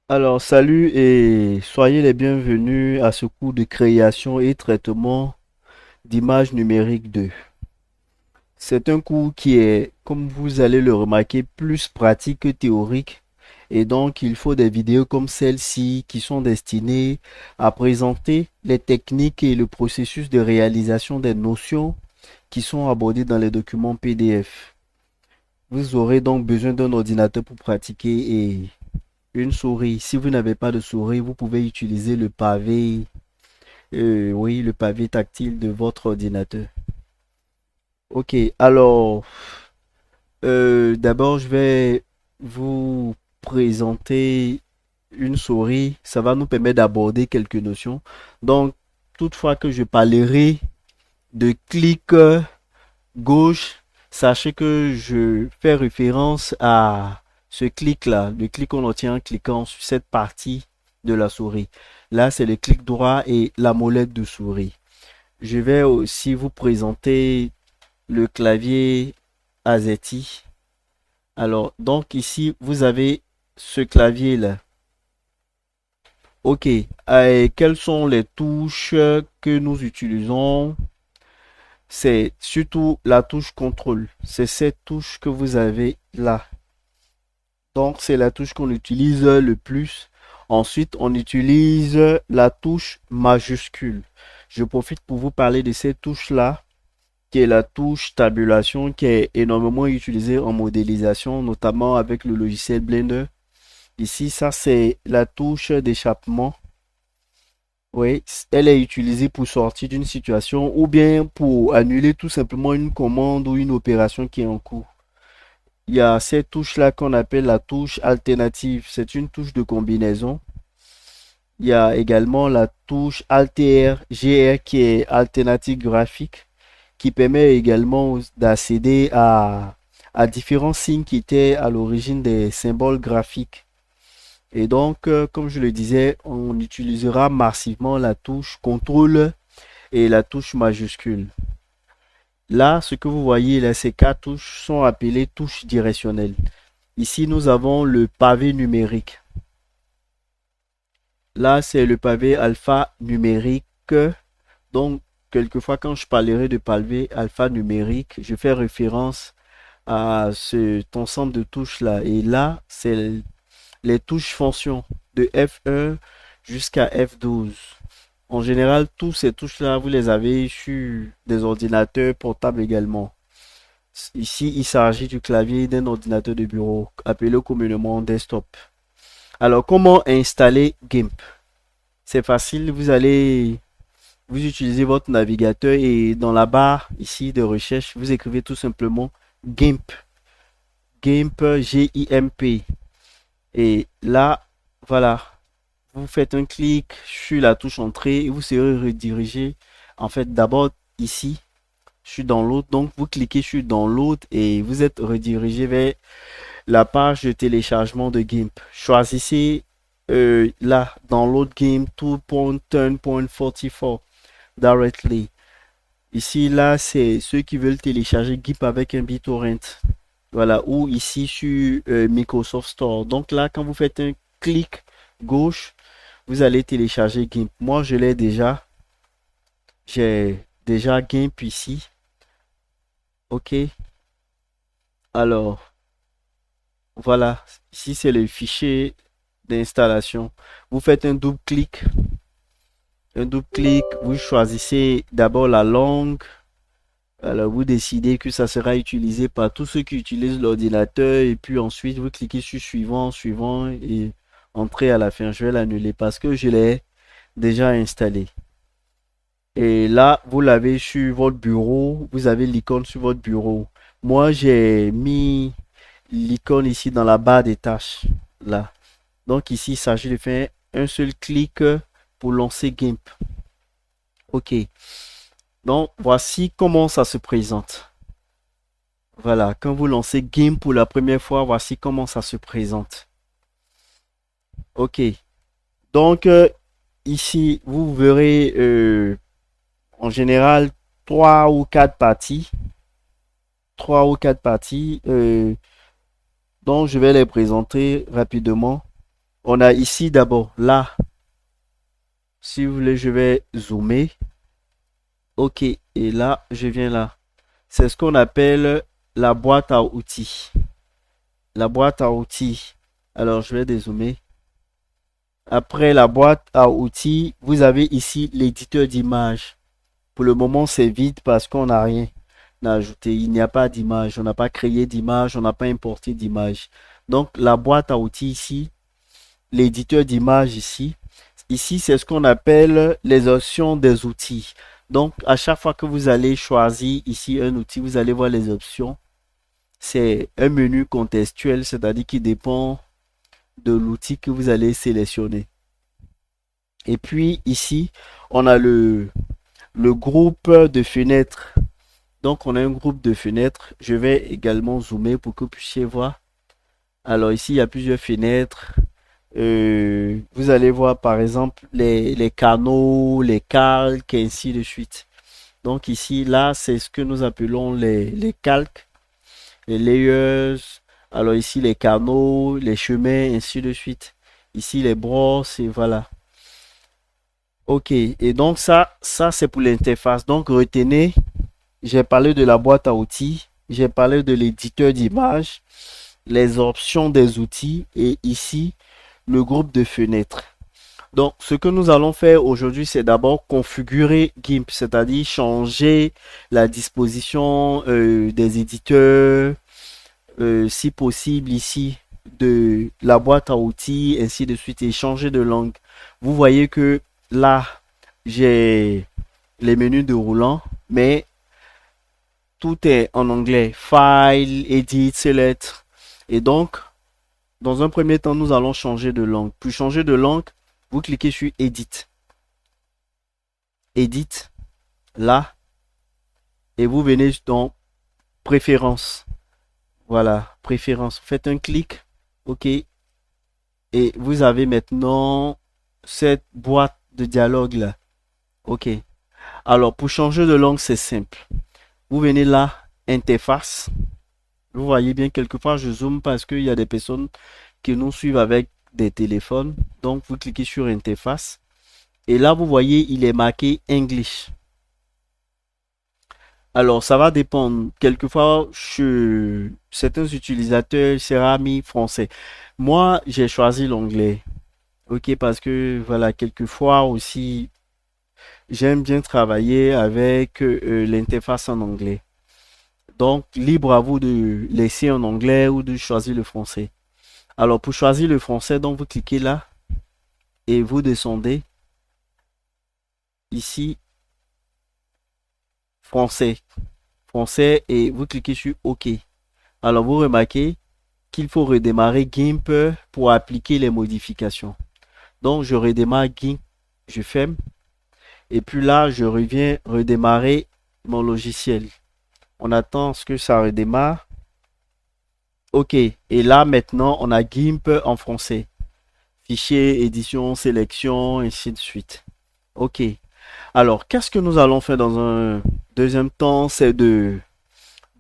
Alors, salut et soyez les bienvenus à ce cours de création et traitement d'images numériques 2. C'est un cours qui est, comme vous allez le remarquer, plus pratique que théorique. Et donc, il faut des vidéos comme celle-ci qui sont destinées à présenter les techniques et le processus de réalisation des notions qui sont abordées dans les documents PDF. Vous aurez donc besoin d'un ordinateur pour pratiquer et une souris. Si vous n'avez pas de souris, vous pouvez utiliser le pavé, oui, le pavé tactile de votre ordinateur. Ok, alors, d'abord, je vais vous présenter une souris. Ça va nous permettre d'aborder quelques notions. Donc, toutefois que je parlerai de clic gauche, sachez que je fais référence à ce clic-là, le clic qu'on obtient en cliquant sur cette partie de la souris. Là, c'est le clic droit et la molette de souris. Je vais aussi vous présenter le clavier AZERTY. Alors, donc ici, vous avez ce clavier-là. Ok, et quelles sont les touches que nous utilisons? C'est surtout la touche contrôle. C'est cette touche que vous avez là. Donc, c'est la touche qu'on utilise le plus. Ensuite, on utilise la touche majuscule. Je profite pour vous parler de cette touche-là, qui est la touche tabulation, qui est énormément utilisée en modélisation, notamment avec le logiciel Blender. Ici, ça, c'est la touche d'échappement. Oui, elle est utilisée pour sortir d'une situation ou bien pour annuler tout simplement une commande ou une opération qui est en cours. Il y a cette touche-là qu'on appelle la touche alternative. C'est une touche de combinaison. Il y a également la touche Alter GR qui est alternative graphique, qui permet également d'accéder à différents signes qui étaient à l'origine des symboles graphiques. Et donc, comme je le disais, on utilisera massivement la touche contrôle et la touche majuscule. Là, ce que vous voyez, là, ces quatre touches sont appelées touches directionnelles. Ici, nous avons le pavé numérique. Là, c'est le pavé alpha numérique. Donc, quelquefois, quand je parlerai de pavé alpha numérique, je fais référence à cet ensemble de touches-là. Et là, c'est les touches fonctions de F1 jusqu'à F12. En général, tous ces touches-là, vous les avez sur des ordinateurs portables également. Ici, il s'agit du clavier d'un ordinateur de bureau, appelé communément desktop. Alors, comment installer GIMP? C'est facile, vous utilisez votre navigateur et dans la barre ici de recherche, vous écrivez tout simplement GIMP. GIMP, G-I-M-P. Et là, voilà, vous faites un clic sur la touche entrée et vous serez redirigé. En fait, d'abord ici, je suis dans l'autre. Donc, vous cliquez sur download et vous êtes redirigé vers la page de téléchargement de GIMP. Choisissez là, download GIMP 2.10.44 directly. Ici, là, c'est ceux qui veulent télécharger GIMP avec un BitTorrent. Voilà, ou ici sur Microsoft Store. Donc là, quand vous faites un clic gauche, vous allez télécharger GIMP. Moi, je l'ai déjà. J'ai déjà GIMP ici. OK. Alors, voilà. Ici, c'est le fichier d'installation. Vous faites un double clic. Un double clic. Vous choisissez d'abord la langue. Alors, vous décidez que ça sera utilisé par tous ceux qui utilisent l'ordinateur. Et puis ensuite, vous cliquez sur suivant, suivant et entrez à la fin. Je vais l'annuler parce que je l'ai déjà installé. Et là, vous l'avez sur votre bureau. Vous avez l'icône sur votre bureau. Moi, j'ai mis l'icône ici dans la barre des tâches. Là. Donc ici, il s'agit de faire un seul clic pour lancer GIMP. OK. Donc, voici comment ça se présente. Voilà, quand vous lancez GIMP pour la première fois, voici comment ça se présente. OK. Donc, ici, vous verrez en général trois ou quatre parties. Trois ou quatre parties dont je vais les présenter rapidement. On a ici d'abord là. Si vous voulez, je vais zoomer. OK. Et là, je viens là. C'est ce qu'on appelle la boîte à outils. La boîte à outils. Alors, je vais dézoomer. Après la boîte à outils, vous avez ici l'éditeur d'image. Pour le moment, c'est vide parce qu'on n'a rien ajouté. Il n'y a pas d'image. On n'a pas créé d'image. On n'a pas importé d'image. Donc, la boîte à outils ici, l'éditeur d'image ici. Ici, c'est ce qu'on appelle les options des outils. Donc, à chaque fois que vous allez choisir ici un outil, vous allez voir les options. C'est un menu contextuel, c'est-à-dire qui dépend de l'outil que vous allez sélectionner. Et puis ici, on a le groupe de fenêtres. Donc, on a un groupe de fenêtres. Je vais également zoomer pour que vous puissiez voir. Alors ici, il y a plusieurs fenêtres. Vous allez voir par exemple les canaux, les calques, et ainsi de suite. Donc ici, là, c'est ce que nous appelons les calques, les layers. Alors ici, les canaux, les chemins, ainsi de suite. Ici, les brosses, et voilà. Ok, et donc ça c'est pour l'interface. Donc retenez, j'ai parlé de la boîte à outils, j'ai parlé de l'éditeur d'image, les options des outils et ici le groupe de fenêtres. Donc ce que nous allons faire aujourd'hui, c'est d'abord configurer GIMP, c'est-à-dire changer la disposition des éditeurs, si possible ici, de la boîte à outils, ainsi de suite, et changer de langue. Vous voyez que là, j'ai les menus déroulants, mais tout est en anglais. File, Edit, Select. Et donc, dans un premier temps, nous allons changer de langue. Pour changer de langue, vous cliquez sur Edit. Edit, là, et vous venez dans Préférences. Voilà, Préférences. Faites un clic. OK. Et vous avez maintenant cette boîte de dialogue là. OK. Alors, pour changer de langue, c'est simple. Vous venez là, interface. Vous voyez bien, quelquefois, je zoome parce qu'il y a des personnes qui nous suivent avec des téléphones. Donc, vous cliquez sur interface. Et là, vous voyez, il est marqué English. Alors, ça va dépendre. Quelquefois, chez certains utilisateurs, sera mis français. Moi, j'ai choisi l'anglais. OK, parce que, voilà, quelquefois aussi, j'aime bien travailler avec l'interface en anglais. Donc, libre à vous de laisser en anglais ou de choisir le français. Alors, pour choisir le français, donc vous cliquez là et vous descendez ici, français. Français et vous cliquez sur OK. Alors, vous remarquez qu'il faut redémarrer GIMP pour appliquer les modifications. Donc, je redémarre GIMP, je ferme. Et puis là, je reviens redémarrer mon logiciel. On attend ce que ça redémarre. OK. Et là, maintenant, on a GIMP en français. Fichier, édition, sélection, ainsi de suite. OK. Alors, qu'est-ce que nous allons faire dans un deuxième temps? C'est de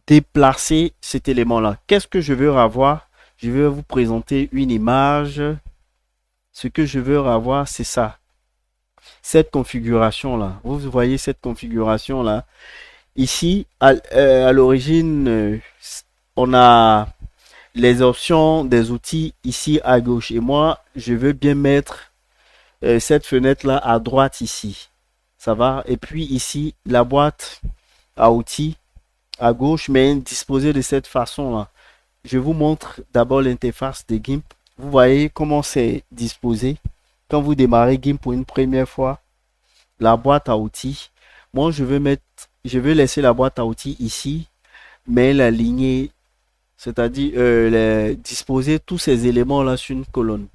déplacer cet élément-là. Qu'est-ce que je veux avoir? Je vais vous présenter une image. Ce que je veux avoir, c'est ça. Cette configuration-là. Vous voyez cette configuration-là. Ici, à l'origine, on a les options des outils ici à gauche. Et moi, je veux bien mettre cette fenêtre-là à droite ici. Ça va? Et puis ici, la boîte à outils à gauche, mais disposée de cette façon-là. Je vous montre d'abord l'interface de GIMP. Vous voyez comment c'est disposé. Quand vous démarrez GIMP pour une première fois, la boîte à outils. Moi, je veux laisser la boîte à outils ici, mais la lignée, c'est-à-dire disposer tous ces éléments-là sur une colonne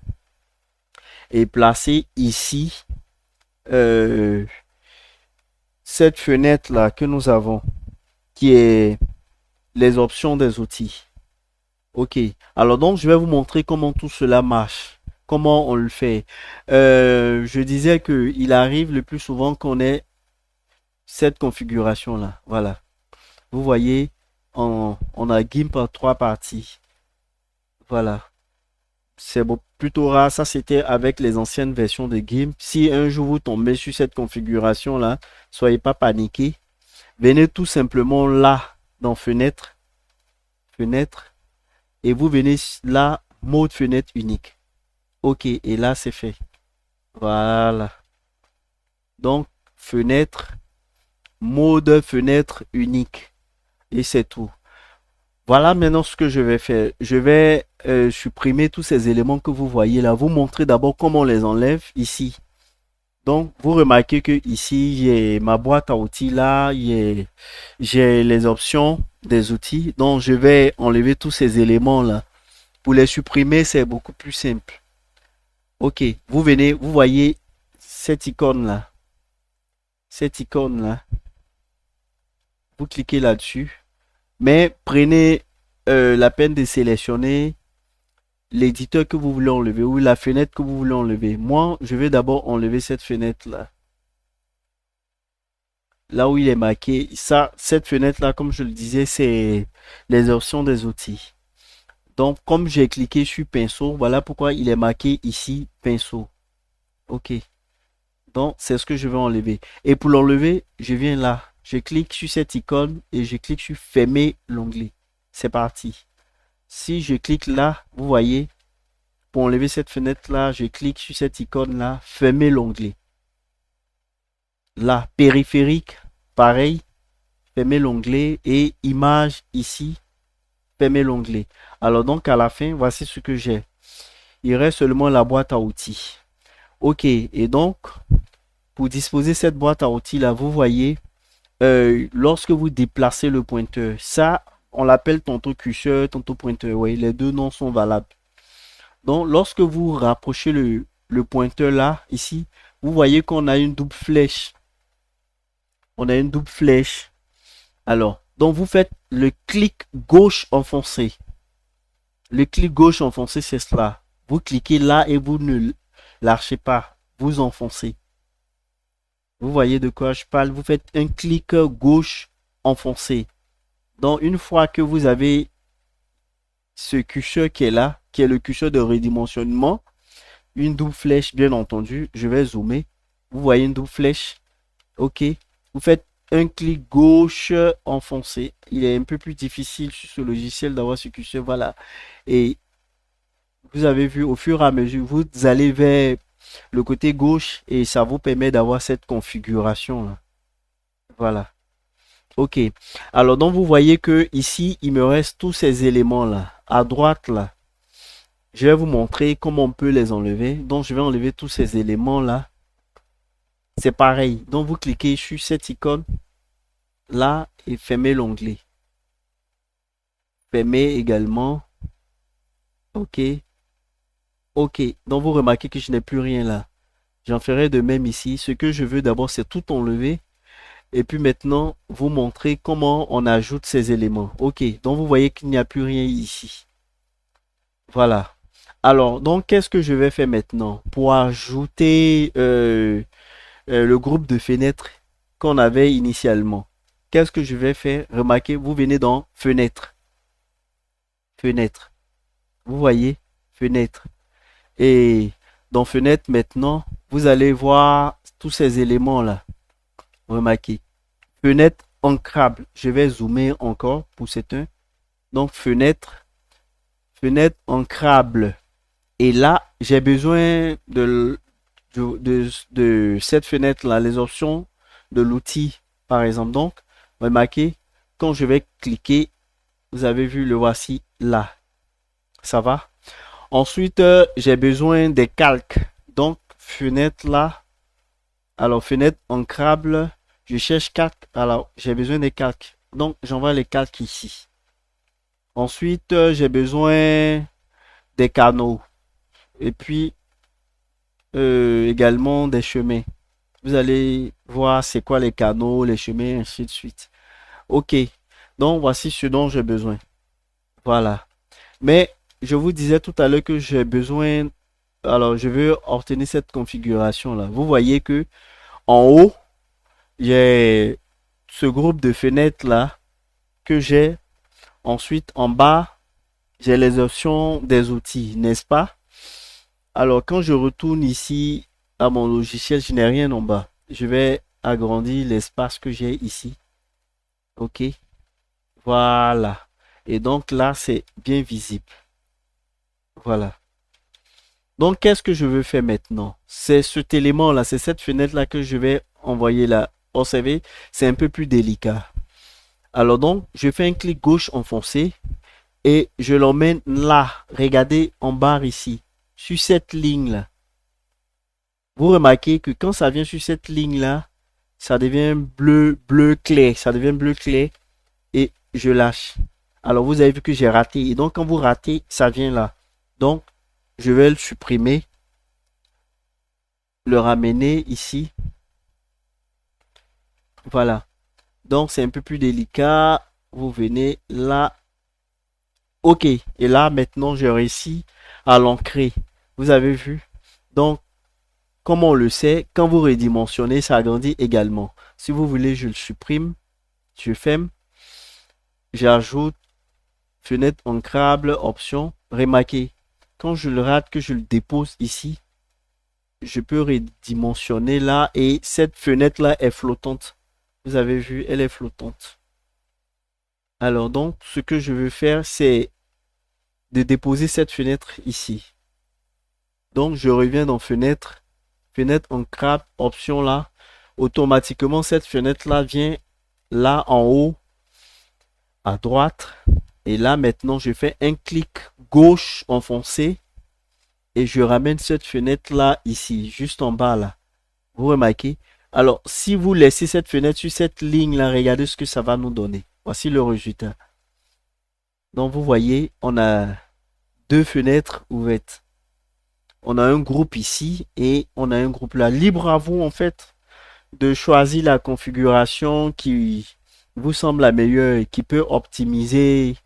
et placer ici euh, cette fenêtre-là que nous avons, qui est les options des outils. OK. Alors donc, je vais vous montrer comment tout cela marche. Comment on le fait. Je disais que il arrive le plus souvent qu'on ait cette configuration-là. Voilà. Vous voyez, on a GIMP en trois parties. Voilà. C'est plutôt rare. Ça, c'était avec les anciennes versions de GIMP. Si un jour vous tombez sur cette configuration-là, soyez pas paniqués. Venez tout simplement là, dans fenêtre, fenêtre, et vous venez là, mode fenêtre unique. OK, et là, c'est fait. Voilà. Donc, fenêtre, mode fenêtre unique. Et c'est tout. Voilà maintenant ce que je vais faire. Je vais supprimer tous ces éléments que vous voyez là. Vous montrer d'abord comment on les enlève ici. Donc, vous remarquez que ici, j'ai ma boîte à outils là, j'ai les options des outils. Donc, je vais enlever tous ces éléments là. Pour les supprimer, c'est beaucoup plus simple. OK, vous venez, vous voyez cette icône là. Cette icône là. Vous cliquez là-dessus. Mais prenez la peine de sélectionner l'éditeur que vous voulez enlever ou la fenêtre que vous voulez enlever. Moi, je vais d'abord enlever cette fenêtre là. Là où il est marqué, ça, cette fenêtre là, comme je le disais, c'est les options des outils. Donc, comme j'ai cliqué sur pinceau, voilà pourquoi il est marqué ici pinceau. OK. Donc, c'est ce que je vais enlever. Et pour l'enlever, je viens là. Je clique sur cette icône et je clique sur fermer l'onglet. C'est parti. Si je clique là, vous voyez, pour enlever cette fenêtre là, je clique sur cette icône là, fermer l'onglet. Là, périphérique, pareil, fermer l'onglet et image ici, fermer l'onglet. Alors donc à la fin, voici ce que j'ai. Il reste seulement la boîte à outils. OK, et donc pour disposer cette boîte à outils là, vous voyez, lorsque vous déplacez le pointeur, ça on l'appelle tantôt curseur, tantôt pointeur. Oui, les deux noms sont valables. Donc lorsque vous rapprochez le pointeur là, ici, vous voyez qu'on a une double flèche. On a une double flèche. Alors, donc vous faites le clic gauche enfoncé. Le clic gauche enfoncé, c'est cela. Vous cliquez là et vous ne lâchez pas. Vous enfoncez. Vous voyez de quoi je parle. Vous faites un clic gauche enfoncé. Donc, une fois que vous avez ce curseur qui est là, qui est le curseur de redimensionnement, une double flèche, bien entendu, je vais zoomer. Vous voyez une double flèche. OK. Vous faites un clic gauche enfoncé. Il est un peu plus difficile sur ce logiciel d'avoir ce curseur. Voilà. Et vous avez vu, au fur et à mesure, vous allez vers le côté gauche et ça vous permet d'avoir cette configuration là. Voilà. OK. Alors, donc, vous voyez que ici, il me reste tous ces éléments là. À droite là. Je vais vous montrer comment on peut les enlever. Donc, je vais enlever tous ces éléments là. C'est pareil. Donc, vous cliquez sur cette icône là et fermez l'onglet. Fermez également. OK. OK. Donc, vous remarquez que je n'ai plus rien là. J'en ferai de même ici. Ce que je veux d'abord, c'est tout enlever. Et puis maintenant, vous montrer comment on ajoute ces éléments. OK. Donc, vous voyez qu'il n'y a plus rien ici. Voilà. Alors, donc, qu'est-ce que je vais faire maintenant pour ajouter le groupe de fenêtres qu'on avait initialement? Qu'est-ce que je vais faire? Remarquez, vous venez dans Fenêtre. Fenêtre. Vous voyez? Fenêtre. Et dans Fenêtre, maintenant, vous allez voir tous ces éléments-là. Remarquez. Fenêtre ancrable. Je vais zoomer encore pour cet un. Donc, fenêtre. Fenêtre ancrable. Et là, j'ai besoin de cette fenêtre-là, les options de l'outil, par exemple. Donc, remarquez, quand je vais cliquer, vous avez vu, le voici là. Ça va? Ensuite, j'ai besoin des calques. Donc, fenêtre là. Alors, fenêtre ancrable. Je cherche calque. Alors, j'ai besoin des calques. Donc, j'envoie les calques ici. Ensuite, j'ai besoin des canaux. Et puis, également des chemins. Vous allez voir c'est quoi les canaux, les chemins, ainsi de suite. OK. Donc, voici ce dont j'ai besoin. Voilà. Mais, je vous disais tout à l'heure que j'ai besoin... Alors, je veux obtenir cette configuration-là. Vous voyez que en haut, j'ai ce groupe de fenêtres-là que j'ai. Ensuite, en bas, j'ai les options des outils, n'est-ce pas? Alors, quand je retourne ici à mon logiciel, je n'ai rien en bas. Je vais agrandir l'espace que j'ai ici. OK. Voilà. Et donc là, c'est bien visible. Voilà. Donc, qu'est-ce que je veux faire maintenant? C'est cet élément-là, c'est cette fenêtre-là que je vais envoyer là. Observez, c'est un peu plus délicat. Alors donc, je fais un clic gauche enfoncé et je l'emmène là. Regardez en barre ici, sur cette ligne-là. Vous remarquez que quand ça vient sur cette ligne-là, ça devient bleu, bleu clair. Ça devient bleu clair et je lâche. Alors, vous avez vu que j'ai raté. Et donc, quand vous ratez, ça vient là. Donc, je vais le supprimer, le ramener ici. Voilà. Donc, c'est un peu plus délicat. Vous venez là. OK. Et là, maintenant, j'ai réussi à l'ancrer. Vous avez vu? Donc, comme on le sait, quand vous redimensionnez, ça agrandit également. Si vous voulez, je le supprime. Je ferme. J'ajoute fenêtre ancrable, option. Remarquez, quand je le rate, que je le dépose ici, je peux redimensionner là et cette fenêtre-là est flottante. Vous avez vu, elle est flottante. Alors donc, ce que je veux faire, c'est de déposer cette fenêtre ici. Donc, je reviens dans fenêtre, fenêtre ancrable, option là. Automatiquement, cette fenêtre-là vient là en haut, à droite. Et là, maintenant, je fais un clic gauche enfoncé et je ramène cette fenêtre-là ici, juste en bas là. Vous remarquez? Alors, si vous laissez cette fenêtre sur cette ligne-là, regardez ce que ça va nous donner. Voici le résultat. Donc, vous voyez, on a deux fenêtres ouvertes. On a un groupe ici et on a un groupe là. Libre à vous, en fait, de choisir la configuration qui vous semble la meilleure et qui peut optimiser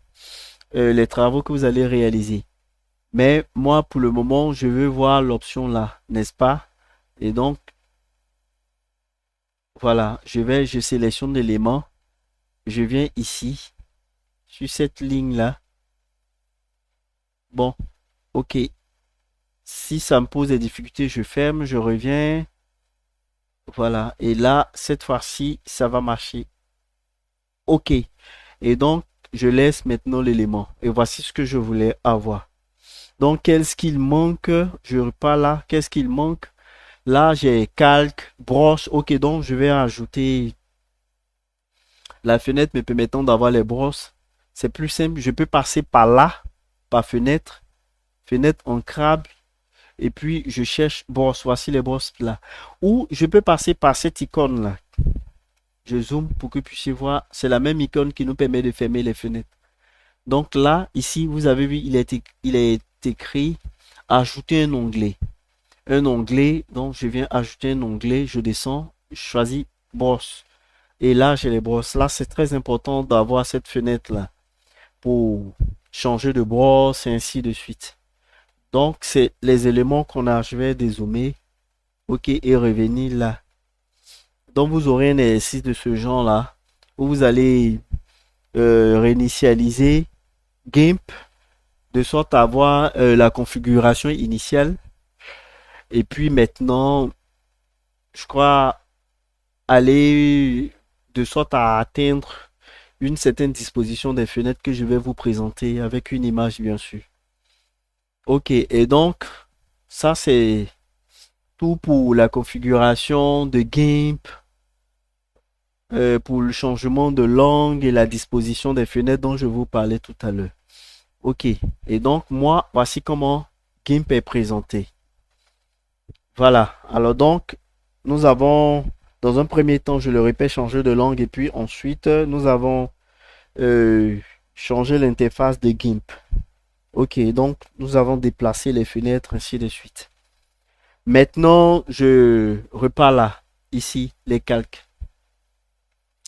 les travaux que vous allez réaliser. Mais moi, pour le moment, je veux voir l'option là, n'est-ce pas? Et donc, voilà, je sélectionne l'élément, je viens ici, sur cette ligne-là. Bon, ok. Si ça me pose des difficultés, je ferme, je reviens. Voilà, et là, cette fois-ci, ça va marcher. Ok. Et donc, je laisse maintenant l'élément. Et voici ce que je voulais avoir. Donc, qu'est-ce qu'il manque? Je repars là. Qu'est-ce qu'il manque? Là, j'ai calque, brosse. Ok, donc je vais ajouter la fenêtre me permettant d'avoir les brosses. C'est plus simple. Je peux passer par là, par fenêtre, fenêtre ancrable. Et puis, je cherche brosse. Voici les brosses là. Ou je peux passer par cette icône là. Je zoome pour que vous puissiez voir. C'est la même icône qui nous permet de fermer les fenêtres. Donc là, ici, vous avez vu, il est écrit ajouter un onglet. Un onglet, donc je viens ajouter un onglet, je descends, je choisis brosse. Et là, j'ai les brosses. Là, c'est très important d'avoir cette fenêtre-là pour changer de brosse et ainsi de suite. Donc, c'est les éléments qu'on a. Je vais dézoomer. OK, et revenir là. Donc, vous aurez un exercice de ce genre-là où vous allez réinitialiser GIMP de sorte à avoir la configuration initiale. Et puis maintenant, je crois aller de sorte à atteindre une certaine disposition des fenêtres que je vais vous présenter avec une image bien sûr. Ok, et donc ça c'est tout pour la configuration de GIMP, pour le changement de langue et la disposition des fenêtres dont je vous parlais tout à l'heure. Ok, et donc moi, voici comment GIMP est présenté. Voilà, alors donc nous avons dans un premier temps, je le répète, changé de langue et puis ensuite nous avons euh, changé l'interface de GIMP. Ok, donc nous avons déplacé les fenêtres, ainsi de suite. Maintenant, je repars là, ici, les calques.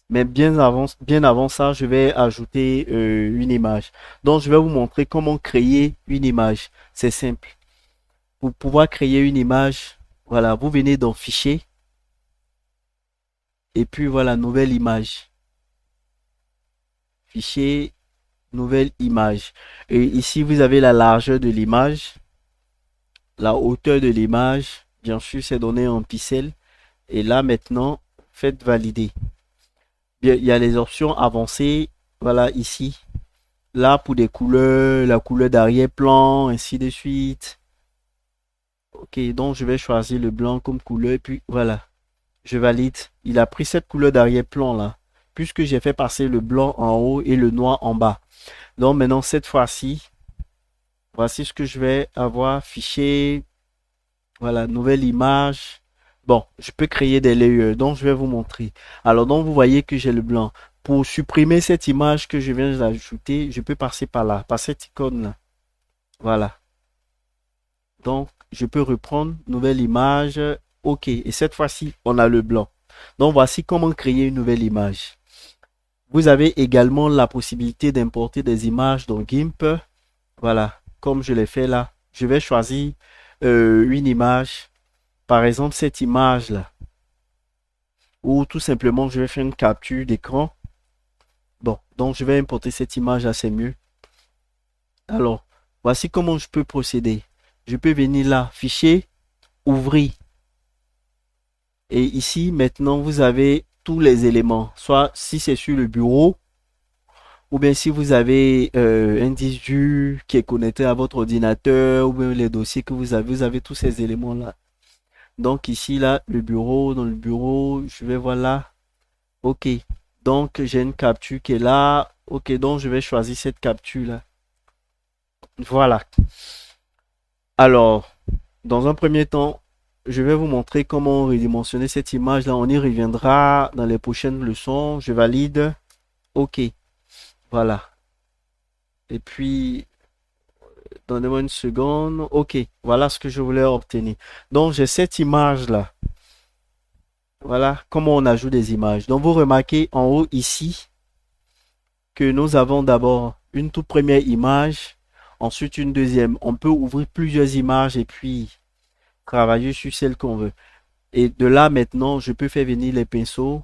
Mais bien avant ça, je vais ajouter une image. Donc, je vais vous montrer comment créer une image. C'est simple. Pour pouvoir créer une image, voilà, vous venez dans Fichier. Et puis voilà, nouvelle image. Fichier, nouvelle image. Et ici, vous avez la largeur de l'image. la hauteur de l'image. Bien sûr, c'est donné en pixels. Et là, maintenant, faites valider. Bien, il y a les options avancées. Voilà, ici. Là, pour des couleurs, la couleur d'arrière-plan, ainsi de suite. Ok, donc je vais choisir le blanc comme couleur. Et puis, voilà. Je valide. Il a pris cette couleur d'arrière-plan là. Puisque j'ai fait passer le blanc en haut et le noir en bas. Donc maintenant, cette fois-ci, voici ce que je vais avoir. Fichier. Voilà, nouvelle image. Bon, je peux créer des layers, donc je vais vous montrer. Alors, donc vous voyez que j'ai le blanc. Pour supprimer cette image que je viens d'ajouter, je peux passer par là, par cette icône-là. Voilà. Donc, je peux reprendre nouvelle image. OK. Et cette fois-ci, on a le blanc. Donc, voici comment créer une nouvelle image. Vous avez également la possibilité d'importer des images dans GIMP. Voilà, comme je l'ai fait là. Je vais choisir une image. Par exemple, cette image-là. Ou tout simplement, je vais faire une capture d'écran. Bon, donc je vais importer cette image-là, c'est mieux. Alors, voici comment je peux procéder. Je peux venir là, fichier, ouvrir. Et ici, maintenant, vous avez tous les éléments. Soit si c'est sur le bureau, ou bien si vous avez un disque dur qui est connecté à votre ordinateur, ou bien les dossiers que vous avez tous ces éléments-là. Donc ici, là, le bureau, dans le bureau, je vais voir là. OK. Donc, j'ai une capture qui est là. OK, donc je vais choisir cette capture-là. Voilà. Alors, dans un premier temps, je vais vous montrer comment redimensionner cette image-là. On y reviendra dans les prochaines leçons. Je valide. OK. Voilà. Et puis, donnez-moi une seconde. OK. Voilà ce que je voulais obtenir. Donc, j'ai cette image-là. Voilà comment on ajoute des images. Donc, vous remarquez en haut ici que nous avons d'abord une toute première image, ensuite une deuxième. On peut ouvrir plusieurs images et puis travailler sur celle qu'on veut. Et de là maintenant, je peux faire venir les pinceaux,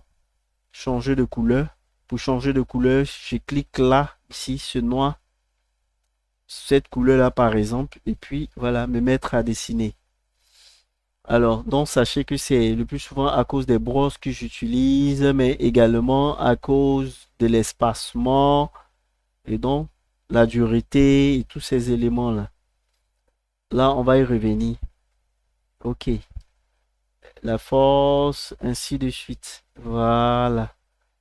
changer de couleur. Pour changer de couleur, je clique là, ici, ce noir, cette couleur-là par exemple, et puis voilà, me mettre à dessiner. Alors, donc sachez que c'est le plus souvent à cause des brosses que j'utilise, mais également à cause de l'espacement et donc la dureté et tous ces éléments-là. Là, on va y revenir. OK. La force, ainsi de suite. Voilà.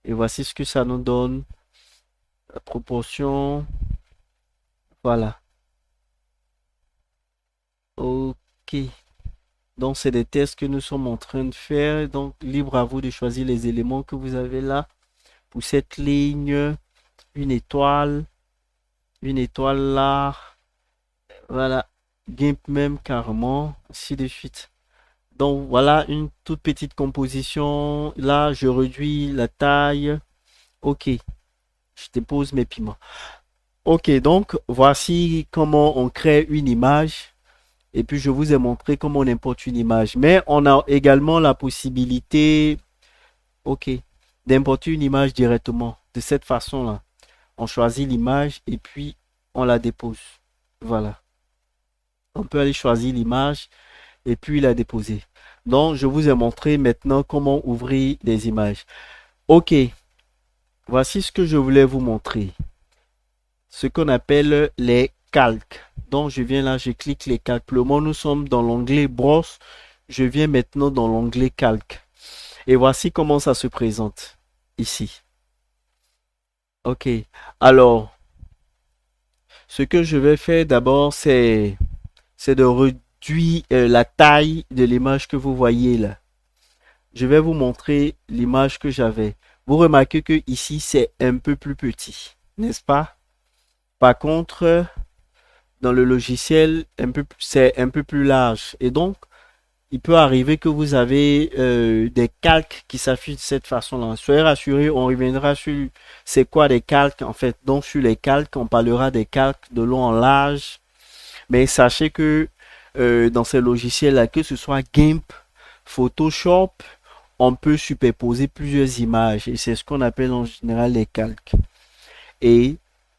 Et voici ce que ça nous donne. La proportion. Voilà. OK. Donc, c'est des tests que nous sommes en train de faire. Donc, libre à vous de choisir les éléments que vous avez là. Pour cette ligne, une étoile là. Voilà. GIMP même carrément, ainsi de suite. Donc, voilà une toute petite composition. Là, je réduis la taille. OK. Je dépose mes piments. OK, donc, voici comment on crée une image. Et puis, je vous ai montré comment on importe une image. Mais on a également la possibilité, OK, d'importer une image directement. De cette façon-là. On choisit l'image et puis on la dépose. Voilà. On peut aller choisir l'image et puis la déposer. Donc, je vous ai montré maintenant comment ouvrir des images. OK. Voici ce que je voulais vous montrer. Ce qu'on appelle les calques. Donc, je viens là, je clique les calques. Pour le moment, nous sommes dans l'onglet brosse. Je viens maintenant dans l'onglet calque. Et voici comment ça se présente ici. OK. Alors, ce que je vais faire d'abord, c'est de réduire la taille de l'image que vous voyez là. Je vais vous montrer l'image que j'avais. Vous remarquez que ici, c'est un peu plus petit, n'est-ce pas? Par contre, dans le logiciel, c'est un peu plus large. Et donc, il peut arriver que vous avez des calques qui s'affichent de cette façon-là. Soyez rassurés, on reviendra sur c'est quoi des calques en fait. Donc, sur les calques, on parlera des calques de long en large. Mais sachez que dans ces logiciels-là, que ce soit GIMP, Photoshop, on peut superposer plusieurs images. Et c'est ce qu'on appelle en général les calques. Et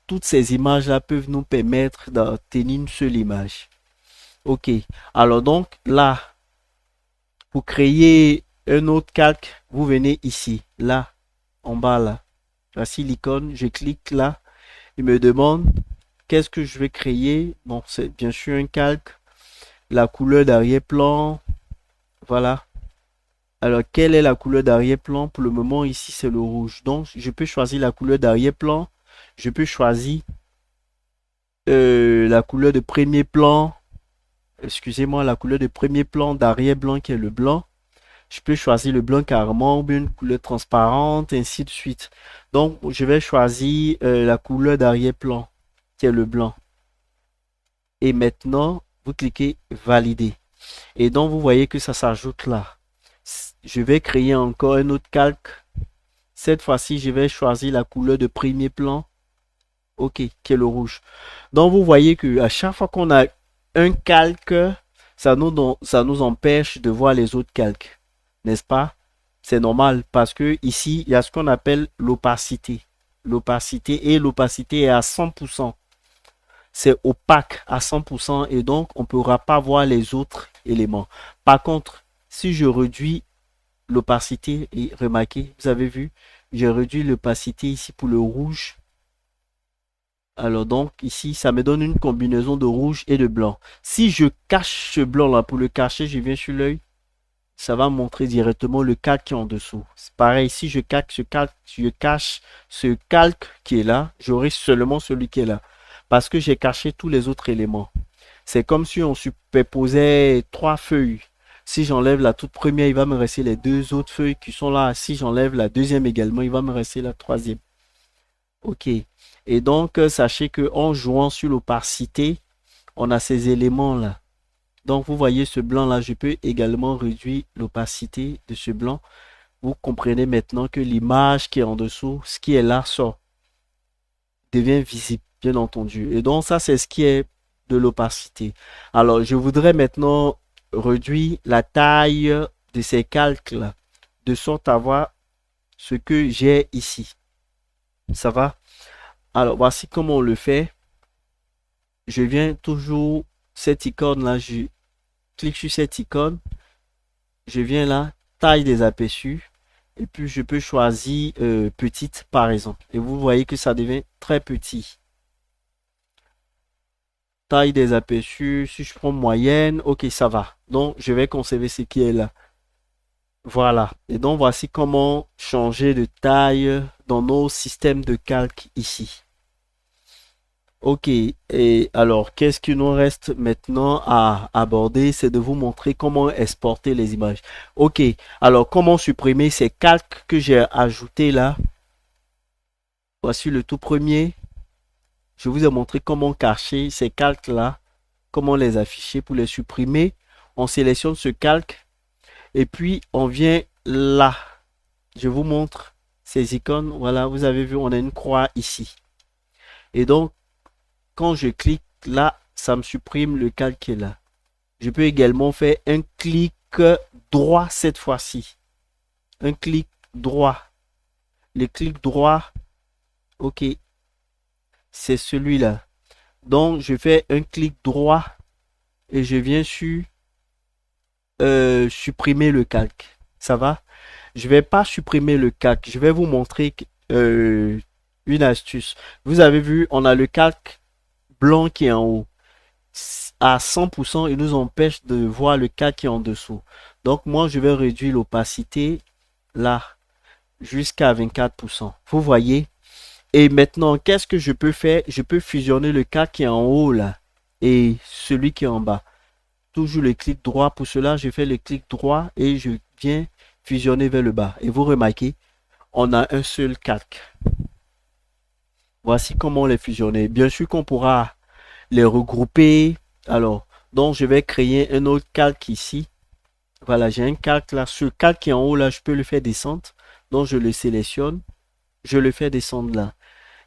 toutes ces images-là peuvent nous permettre d'obtenir une seule image. Ok. Alors donc là, pour créer un autre calque, vous venez ici, là, en bas là. Voici l'icône, je clique là. Il me demande qu'est-ce que je vais créer. Bon, c'est bien sûr un calque. La couleur d'arrière-plan. Voilà. Alors, quelle est la couleur d'arrière-plan? Pour le moment, ici, c'est le rouge. Donc, je peux choisir la couleur d'arrière-plan. Je peux choisir la couleur de premier plan. Excusez-moi, la couleur de premier plan d'arrière-plan qui est le blanc. Je peux choisir le blanc carrément ou bien une couleur transparente, ainsi de suite. Donc, je vais choisir la couleur d'arrière-plan qui est le blanc. Et maintenant, vous cliquez valider. Et donc, vous voyez que ça s'ajoute là. Je vais créer encore un autre calque. Cette fois-ci, je vais choisir la couleur de premier plan. OK, qui est le rouge. Donc, vous voyez que à chaque fois qu'on a un calque, ça nous empêche de voir les autres calques. N'est-ce pas? C'est normal parce que ici, il y a ce qu'on appelle l'opacité. L'opacité est à 100%. C'est opaque à 100% et donc on ne pourra pas voir les autres éléments. Par contre, si je réduis l'opacité, et remarquez, vous avez vu, j'ai réduit l'opacité ici pour le rouge. Alors donc ici, ça me donne une combinaison de rouge et de blanc. Si je cache ce blanc là, pour le cacher, je viens sur l'œil, ça va montrer directement le calque qui est en dessous. C'est pareil, si je cache ce calque qui est là, j'aurai seulement celui qui est là. Parce que j'ai caché tous les autres éléments. C'est comme si on superposait trois feuilles. Si j'enlève la toute première, il va me rester les deux autres feuilles qui sont là. Si j'enlève la deuxième également, il va me rester la troisième. Ok. Et donc, sachez que en jouant sur l'opacité, on a ces éléments-là. Donc, vous voyez ce blanc-là, je peux également réduire l'opacité de ce blanc. Vous comprenez maintenant que l'image qui est en dessous, ce qui est là, sort, devient visible, bien entendu. Et donc, ça, c'est ce qui est de l'opacité. Alors, je voudrais maintenant réduire la taille de ces calques-là, de sorte à voir ce que j'ai ici. Ça va? Alors, voici comment on le fait. Je viens toujours, cette icône-là, je clique sur cette icône. Je viens là, taille des aperçus. Et puis, je peux choisir petite, par exemple. Et vous voyez que ça devient très petit. Taille des aperçus, si je prends moyenne, ok, ça va. Donc, je vais conserver ce qui est là. Voilà. Et donc, voici comment changer de taille dans nos systèmes de calque ici. Ok. Et alors, qu'est-ce qu'il nous reste maintenant à aborder? C'est de vous montrer comment exporter les images. Ok. Alors, comment supprimer ces calques que j'ai ajoutés là? Voici le tout premier. Je vous ai montré comment cacher ces calques-là, comment les afficher pour les supprimer. On sélectionne ce calque et puis on vient là. Je vous montre ces icônes. Voilà, vous avez vu, on a une croix ici. Et donc, quand je clique là, ça me supprime le calque qui est là. Je peux également faire un clic droit cette fois-ci. Un clic droit. Le clic droit, ok, c'est celui-là. Donc, je fais un clic droit et je viens sur supprimer le calque. Ça va? Je vais pas supprimer le calque. Je vais vous montrer une astuce. Vous avez vu, on a le calque blanc qui est en haut. À 100%, il nous empêche de voir le calque qui est en dessous. Donc, moi, je vais réduire l'opacité là jusqu'à 24%. Vous voyez? Et maintenant, qu'est-ce que je peux faire? Je peux fusionner le calque qui est en haut là et celui qui est en bas. Toujours le clic droit. Pour cela, je fais le clic droit et je viens fusionner vers le bas. Et vous remarquez, on a un seul calque. Voici comment les fusionner. Bien sûr qu'on pourra les regrouper. Alors, donc je vais créer un autre calque ici. Voilà, j'ai un calque là. Ce calque qui est en haut là, je peux le faire descendre. Donc je le sélectionne. Je le fais descendre là.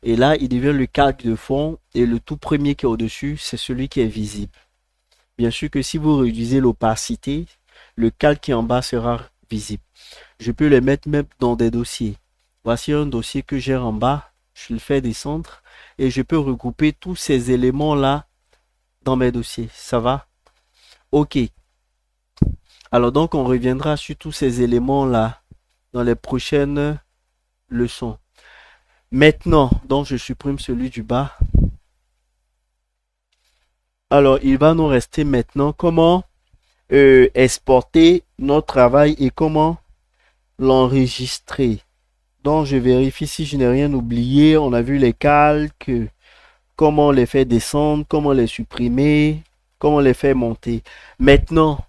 Et là, il devient le calque de fond. Et le tout premier qui est au-dessus, c'est celui qui est visible. Bien sûr que si vous réduisez l'opacité, le calque qui est en bas sera visible. Je peux les mettre même dans des dossiers. Voici un dossier que j'ai en bas. Je le fais descendre et je peux regrouper tous ces éléments-là dans mes dossiers. Ça va? OK. Alors donc, on reviendra sur tous ces éléments-là dans les prochaines leçons. Maintenant, donc je supprime celui du bas. Alors, il va nous rester maintenant comment exporter notre travail et comment l'enregistrer. Donc, je vérifie si je n'ai rien oublié. On a vu les calques, comment les faire descendre, comment les supprimer, comment les faire monter. Maintenant,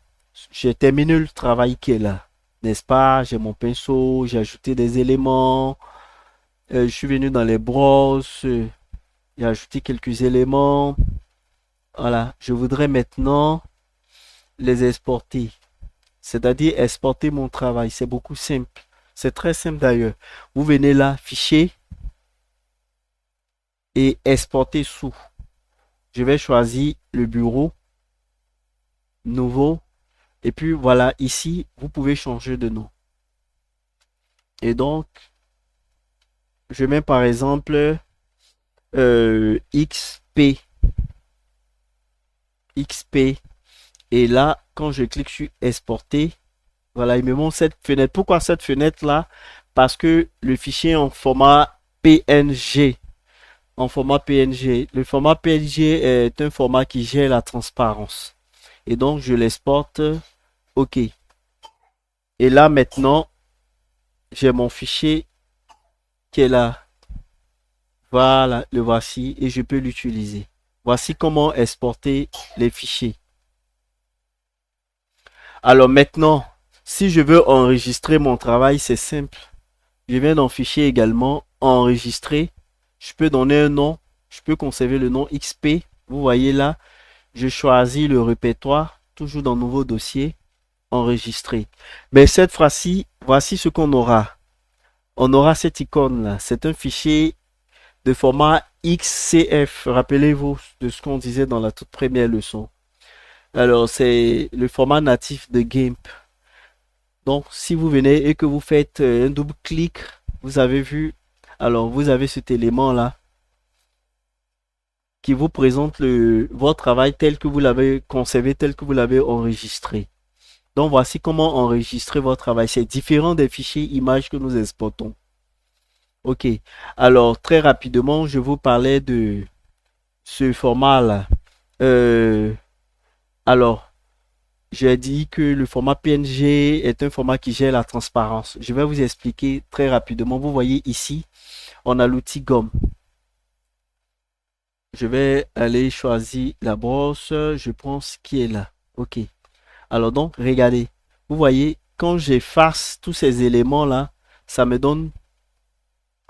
j'ai terminé le travail qui est là. N'est-ce pas? J'ai mon pinceau, j'ai ajouté des éléments. Je suis venu dans les brosses, j'ai ajouté quelques éléments. Voilà, je voudrais maintenant les exporter. C'est-à-dire exporter mon travail. C'est beaucoup simple. C'est très simple d'ailleurs. Vous venez là, fichier et exporter sous. Je vais choisir le bureau, nouveau. Et puis voilà, ici, vous pouvez changer de nom. Et donc, je mets par exemple XP. XP. Et là, quand je clique sur exporter, voilà, il me montre cette fenêtre. Pourquoi cette fenêtre-là? Parce que le fichier est en format PNG. En format PNG. Le format PNG est un format qui gère la transparence. Et donc, je l'exporte. OK. Et là, maintenant, j'ai mon fichier qui est là. Voilà, le voici et je peux l'utiliser. Voici comment exporter les fichiers. Alors maintenant, si je veux enregistrer mon travail, c'est simple. Je viens dans fichier également, enregistrer. Je peux donner un nom. Je peux conserver le nom XP. Vous voyez là, je choisis le répertoire, toujours dans nouveau dossier, enregistrer. Mais cette fois-ci, voici ce qu'on aura. On aura cette icône là. C'est un fichier de format XCF. Rappelez-vous de ce qu'on disait dans la toute première leçon. Alors, c'est le format natif de GIMP. Donc, si vous venez et que vous faites un double clic, vous avez vu, alors vous avez cet élément-là qui vous présente votre travail tel que vous l'avez conservé, tel que vous l'avez enregistré. Donc, voici comment enregistrer votre travail. C'est différent des fichiers images que nous exportons. OK. Alors, très rapidement, je vous parlais de ce format-là. Alors, j'ai dit que le format PNG est un format qui gère la transparence. Je vais vous expliquer très rapidement. Vous voyez ici, on a l'outil gomme. Je vais aller choisir la brosse. Je prends ce qui est là. OK. Alors donc, regardez. Vous voyez, quand j'efface tous ces éléments-là, ça me donne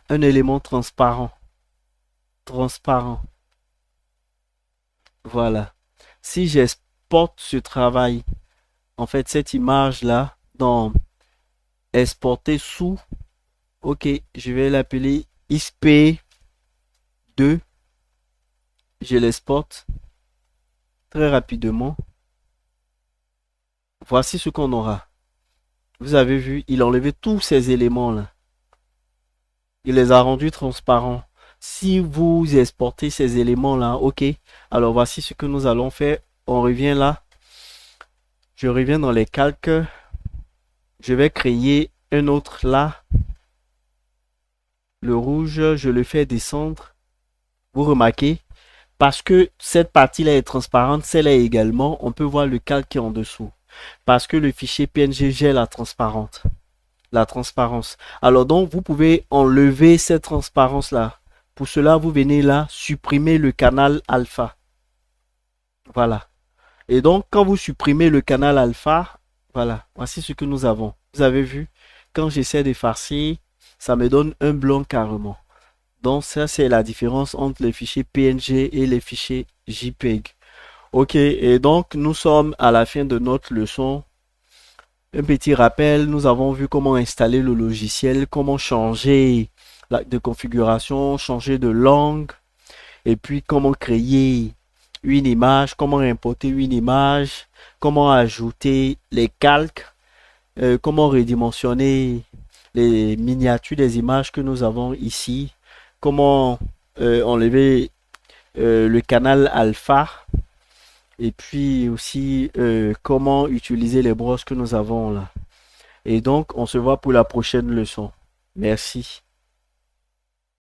un élément transparent. Transparent. Voilà. Si j'exporte ce travail, en fait, cette image-là, dans exporter sous, OK, je vais l'appeler XP2. Je l'exporte très rapidement. Voici ce qu'on aura. Vous avez vu, il a enlevé tous ces éléments-là. Il les a rendus transparents. Si vous exportez ces éléments-là, OK. Alors voici ce que nous allons faire. On revient là. Je reviens dans les calques. Je vais créer un autre là. Le rouge, je le fais descendre. Vous remarquez, parce que cette partie-là est transparente, celle-là également, on peut voir le calque qui est en dessous. Parce que le fichier PNG gère la transparence. Alors donc, vous pouvez enlever cette transparence-là. Pour cela, vous venez là, supprimer le canal alpha. Voilà. Et donc, quand vous supprimez le canal alpha, voilà, voici ce que nous avons. Vous avez vu, quand j'essaie de farcir, ça me donne un blanc carrément. Donc, ça, c'est la différence entre les fichiers PNG et les fichiers JPEG. Ok, et donc, nous sommes à la fin de notre leçon. Un petit rappel, nous avons vu comment installer le logiciel, comment changer de configuration, changer de langue, et puis comment créer une image, comment importer une image, comment ajouter les calques, comment redimensionner les miniatures des images que nous avons ici, comment enlever le canal alpha. et puis aussi comment utiliser les brosses que nous avons là. Et donc, on se voit pour la prochaine leçon. Merci.